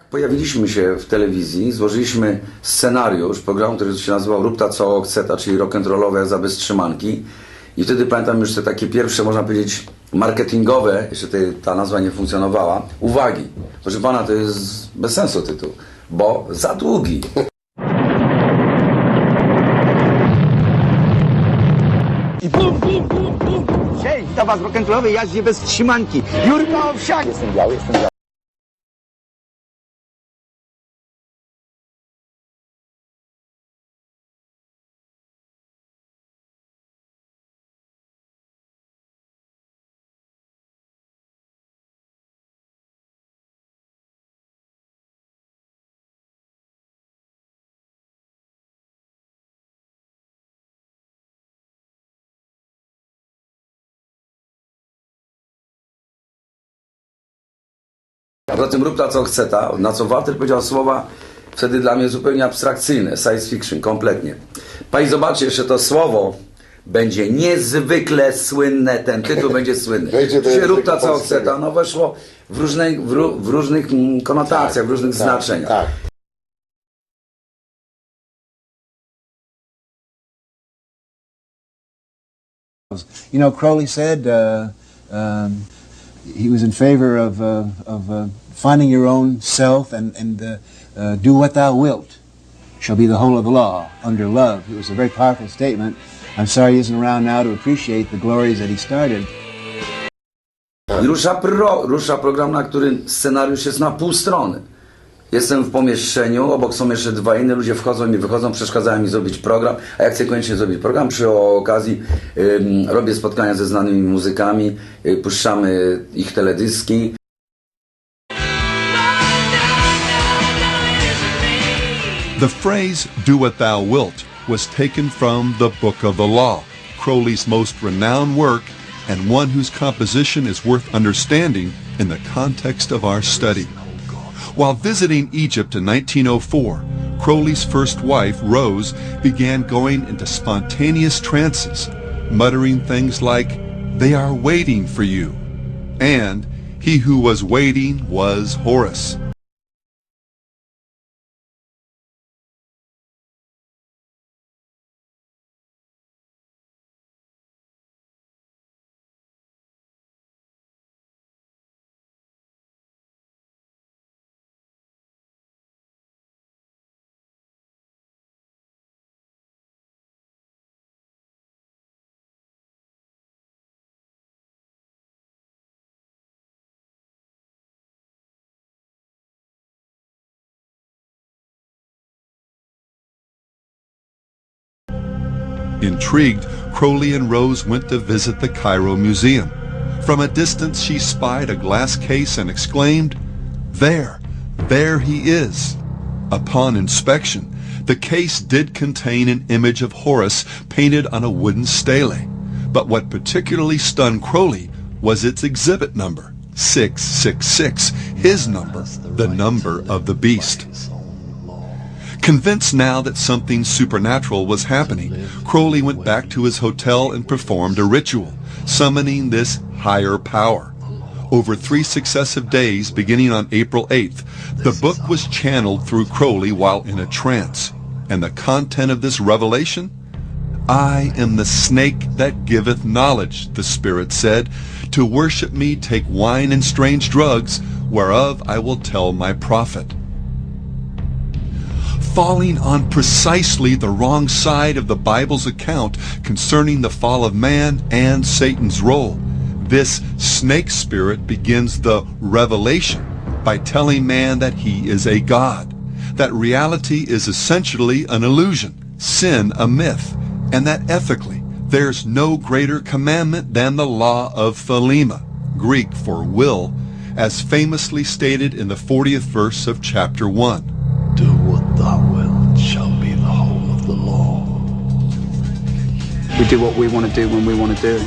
pojawiliśmy się w telewizji, złożyliśmy scenariusz programu, który się nazywał Rób ta co chceta, czyli rock'n'rollowe za bez trzymanki. I wtedy pamiętam już te takie pierwsze, można powiedzieć, marketingowe, jeszcze ta nazwa nie funkcjonowała, uwagi. Proszę pana, to jest bez sensu tytuł, bo za długi. I bum, bum, bum, bum. Cześć, witam was w rock'n'rollowej jazdzie bez trzymanki. Jerzy Owsiak. Jestem biały. A zatem Rób ta co chceta, na co Walter powiedział słowa wtedy dla mnie zupełnie abstrakcyjne, science fiction, kompletnie. Pani zobaczcie, jeszcze to słowo będzie niezwykle słynne, ten tytuł będzie słynny. Dzisiaj Rób ta co chceta, no weszło w różnych konotacjach, w różnych znaczeniach. Tak. You know, Crowley said he was in favor of finding your own self and do what thou wilt shall be the whole of the law under love. It was a very powerful statement. I'm sorry he isn't around now to appreciate the glories that he started. I rusza program, na którym scenariusz jest na pół strony. Jestem w pomieszczeniu, obok są jeszcze dwa inne ludzie, wchodzą i wychodzą, przeszkadzają mi zrobić program, a ja chcę koniecznie zrobić program. Przy okazji robię spotkania ze znanymi muzykami, puszczamy ich teledyski. The phrase, do what thou wilt, was taken from the Book of the Law, Crowley's most renowned work and one whose composition is worth understanding in the context of our study. While visiting Egypt in 1904, Crowley's first wife, Rose, began going into spontaneous trances, muttering things like, "They are waiting for you," and "He who was waiting was Horus." Intrigued, Crowley and Rose went to visit the Cairo Museum. From a distance she spied a glass case and exclaimed, there he is." Upon inspection, the case did contain an image of Horus painted on a wooden stele. But what particularly stunned Crowley was its exhibit number, 666, his number, the number of the beast. Convinced now that something supernatural was happening, Crowley went back to his hotel and performed a ritual, summoning this higher power. Over 3 successive days, beginning on April 8th, the book was channeled through Crowley while in a trance. And the content of this revelation? "I am the snake that giveth knowledge," the Spirit said. "To worship me take wine and strange drugs, whereof I will tell my prophet." Falling on precisely the wrong side of the Bible's account concerning the fall of man and Satan's role, this snake spirit begins the revelation by telling man that he is a god, that reality is essentially an illusion, sin a myth, and that ethically there's no greater commandment than the law of Thelema, Greek for will, as famously stated in the 40th verse of chapter 1. Do what thou wilt shall be the whole of the law. We do what we want to do when we want to do it.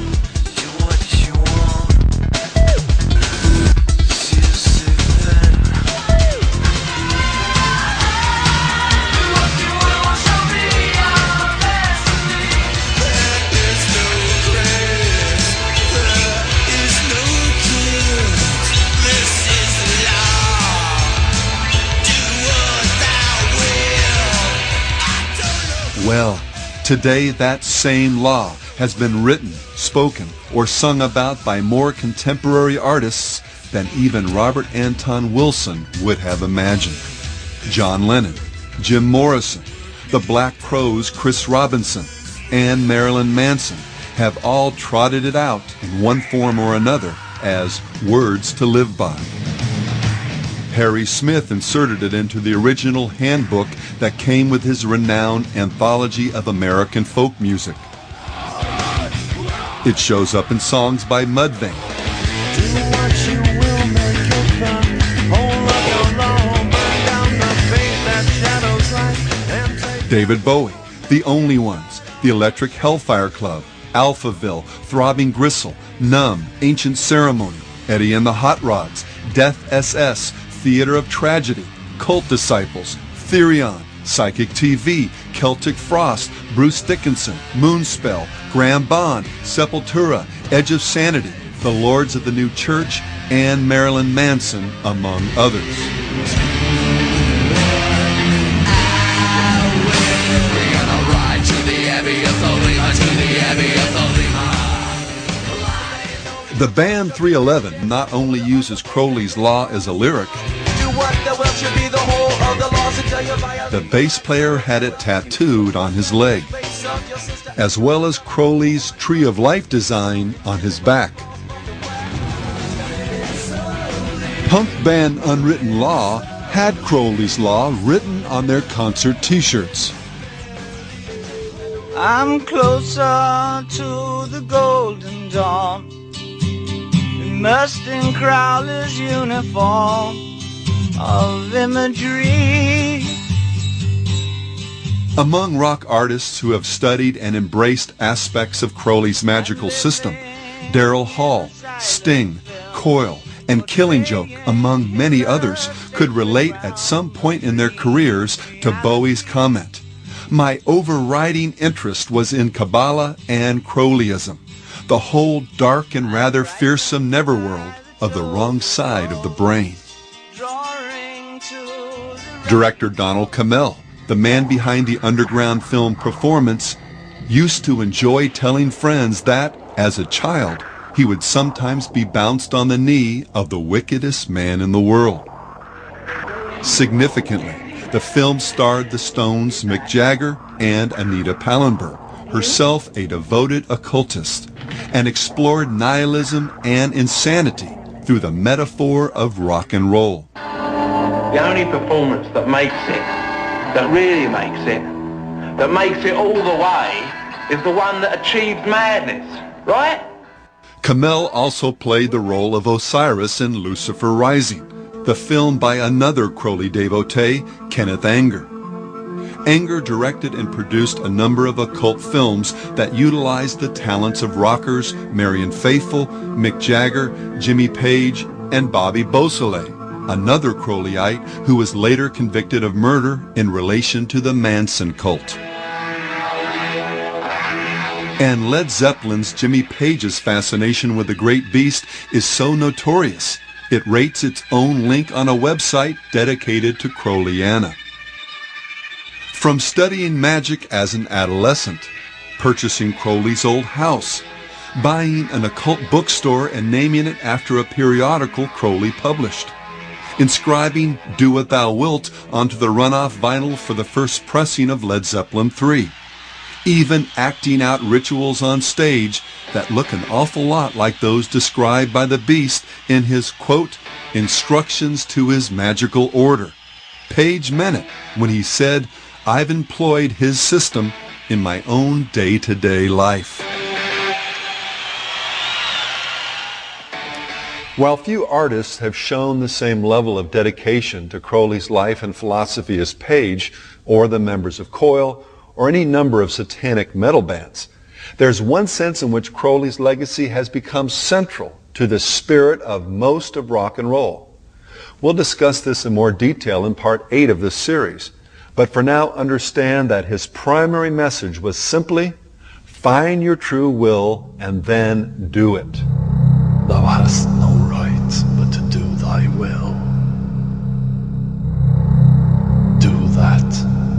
Well, today that same law has been written, spoken, or sung about by more contemporary artists than even Robert Anton Wilson would have imagined. John Lennon, Jim Morrison, the Black Crowes' Chris Robinson, and Marilyn Manson have all trotted it out in one form or another as words to live by. Harry Smith inserted it into the original handbook that came with his renowned Anthology of American Folk Music. It shows up in songs by Mudvayne, David Bowie, The Only Ones, The Electric Hellfire Club, Alphaville, Throbbing Gristle, Numb, Ancient Ceremony, Eddie and the Hot Rods, Death SS, Theater of Tragedy, Cult Disciples, Therion, Psychic TV, Celtic Frost, Bruce Dickinson, Moonspell, Graham Bond, Sepultura, Edge of Sanity, The Lords of the New Church, and Marilyn Manson, among others. The band 311 not only uses Crowley's Law as a lyric, the bass player had it tattooed on his leg, as well as Crowley's Tree of Life design on his back. Punk band Unwritten Law had Crowley's Law written on their concert t-shirts. I'm closer to the golden dawn, immersed in Crowley's uniform of imagery. Among rock artists who have studied and embraced aspects of Crowley's magical system, Daryl Hall, Sting, Coil, and Killing Joke, among many others, could relate at some point in their careers to Bowie's comment, "My overriding interest was in Kabbalah and Crowleyism, the whole dark and rather fearsome netherworld of the wrong side of the brain." Director Donald Cammell, the man behind the underground film Performance, used to enjoy telling friends that, as a child, he would sometimes be bounced on the knee of the wickedest man in the world. Significantly, the film starred the Stones' Mick Jagger and Anita Pallenberg, herself a devoted occultist, and explored nihilism and insanity through the metaphor of rock and roll. The only performance that makes it, that really makes it all the way, is the one that achieves madness, right? Cammell also played the role of Osiris in Lucifer Rising, the film by another Crowley devotee, Kenneth Anger. Anger directed and produced a number of occult films that utilized the talents of rockers Marian Faithfull, Mick Jagger, Jimmy Page, and Bobby Beausoleil, another Crowleyite who was later convicted of murder in relation to the Manson cult. And Led Zeppelin's Jimmy Page's fascination with the great beast is so notorious, it rates its own link on a website dedicated to Crowleyana. From studying magic as an adolescent, purchasing Crowley's old house, buying an occult bookstore and naming it after a periodical Crowley published, inscribing Do What Thou Wilt onto the runoff vinyl for the first pressing of Led Zeppelin III, even acting out rituals on stage that look an awful lot like those described by the Beast in his, quote, instructions to his magical order. Page meant it when he said, "I've employed his system in my own day-to-day life." While few artists have shown the same level of dedication to Crowley's life and philosophy as Page, or the members of Coil, or any number of satanic metal bands, there's one sense in which Crowley's legacy has become central to the spirit of most of rock and roll. We'll discuss this in more detail in part 8 of this series, but for now understand that his primary message was simply, find your true will and then do it. Thou hast no right but to do thy will. Do that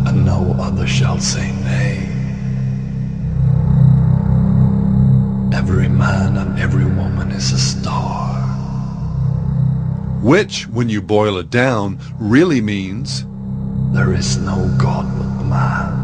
and no no other shall say nay. Every man and every woman is a star. Which, when you boil it down, really means There is no God but man.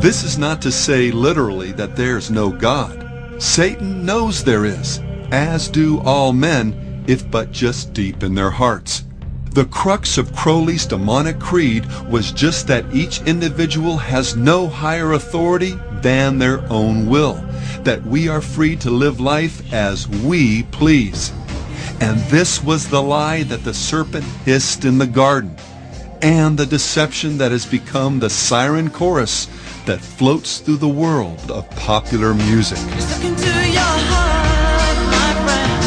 this is not to say literally that there's no God. Satan knows there is, as do all men, if but just deep in their hearts. The crux of Crowley's demonic creed was just that each individual has no higher authority than their own will, that we are free to live life as we please. And this was the lie that the serpent hissed in the garden, and the deception that has become the siren chorus that floats through the world of popular music. Just look into your heart, my friend.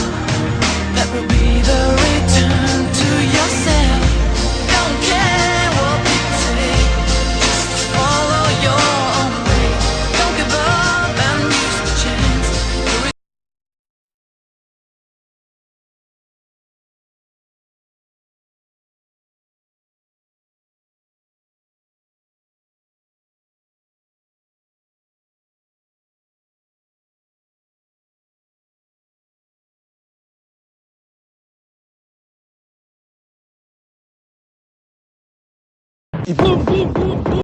That will be the return to yourself. Don't care what people say. Just follow your own way. Don't give up and use the chance. I bum, bum, bum, bum.